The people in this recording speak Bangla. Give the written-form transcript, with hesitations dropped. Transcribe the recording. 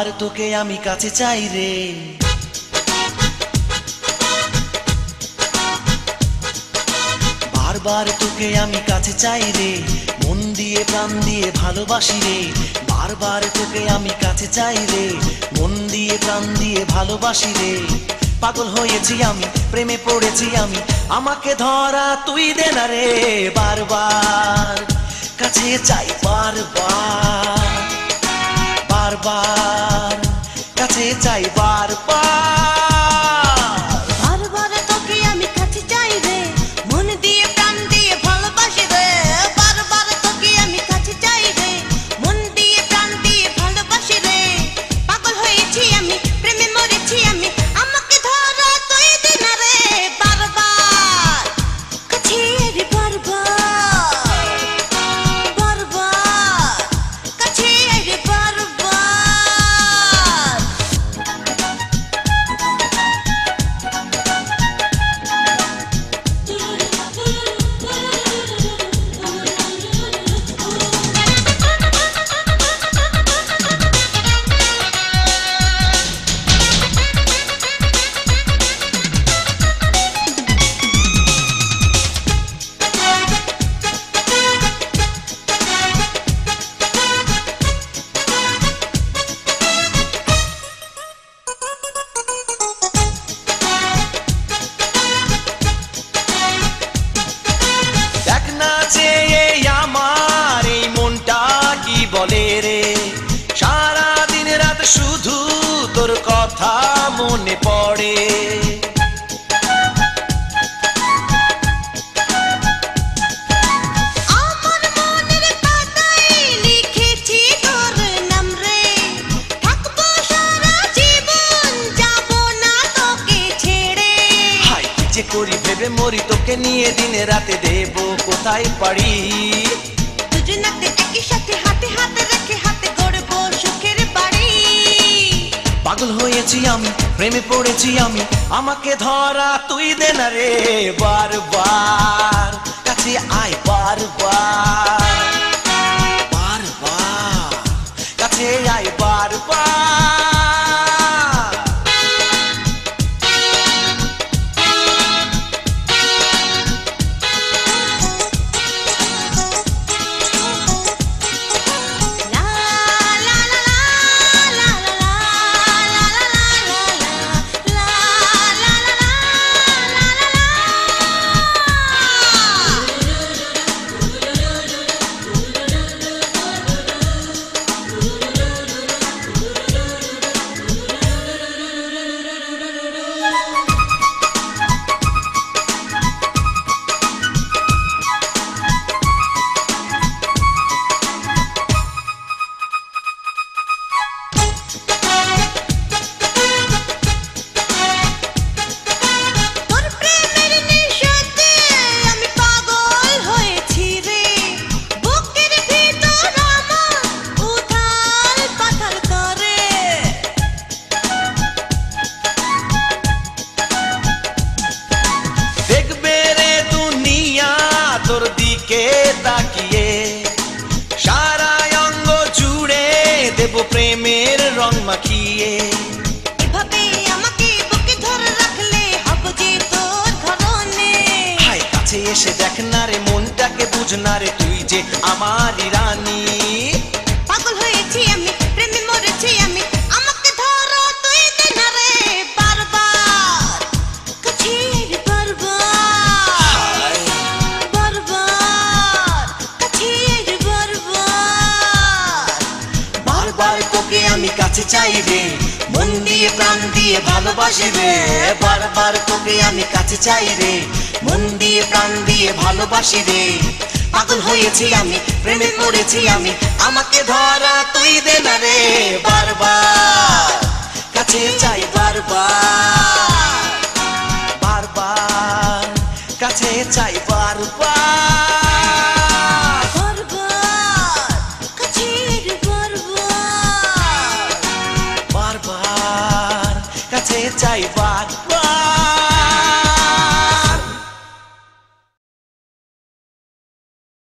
বারবার তোকে আমি কাছে চাই রে, বারবার তোকে আমি কাছে চাই রে, মন দিয়ে প্রাণ দিয়ে ভালোবাসি রে। বারবার তোকে আমি কাছে চাই রে, মন দিয়ে প্রাণ দিয়ে ভালোবাসি রে। পাগল হয়েছি আমি, প্রেমে পড়েছি আমি, আমাকে ধরা তুই দে না রে। বারবার কাছে চাই, বারবার বারবার কাছে চাই, বারবার বারবার তোকে আমি কাছে চাই রে, মন দিয়ে প্রাণ দিয়ে ভালোবাসি রে। বারবার তোকে আমি কাছে চাই রে, মন দিয়ে প্রাণ দিয়ে ভালোবাসি রে। পাগল হয়েছি আমি, প্রেমে মরেছি আমি, আমাকে ধরা তুই দে না রে। বারবার কাছে রে, বারবার বারবার কাছে রে, বারবার। দেখ না চেয়ে আমার এই মনটা কি বলে রে, সারা দিন রাত শুধু তোর কথা মনে পড়ে। আমার মনের পাতায় লিখেছি তোর নাম রে, থাকবো সারা জীবন, যাব না তোকে ছেড়ে। হাই কি যে করি ভেবে মরি, তোকে নিয়ে দিনে রাতে দেব কোথায় পারি। দুজনাতে একই সাথে হাতে হাতে রেখে হাতে গড়বো সুখের বাড়ি। পাগল হয়েছি আমি, প্রেমে পড়েছি আমি, আমাকে ধরা তুই দে না রে। বারবার কাছে আয়, বারবার বারবার কাছে আয়, বারবার লা লা লা লা লা লা লা লা লা লা লা লা। তোর প্রেমের নেশাতে আমি পাগল হয়েছি রে, বুকের ভিতর আমার উথাল পাথাল করে। দেখবে রে দুনিয়া তোর দিকে তাকিয়ে, সারা অঙ্গ জুড়ে দেব প্রেমের রং মাখিয়ে। এভাবে আমাকে বুকে ধরে রাখলে হব যে তোর ধরনে। হাই কাছে এসে দেখ না রে, মনটাকে বুঝ না রে, তুই যে আমারই রানী। পাগল হয়েছি আমি, প্রেমে মরেছি আমি, আমাকে ধরা তুই দে না রে। বারবার কাছে রে, বারবার বারবার কাছে রে, বারবার। বারবার তোকে আমি কাছে চাই রে, মন দিয়ে প্রাণ দিয়ে ভালোবাসি রে। বারবার তোকে আমি কাছে চাই রে, মন দিয়ে প্রাণ দিয়ে ভালোবাসি রে। পাগল হয়েছি আমি, প্রেমে পড়েছি আমি, আমাকে ধরা তুই দে না রে। বারবার কাছে চাই, বারবার বারবার কাছে চাই, বারবার বারবার কাছে রে, বারবার বারবার কাছে চাই।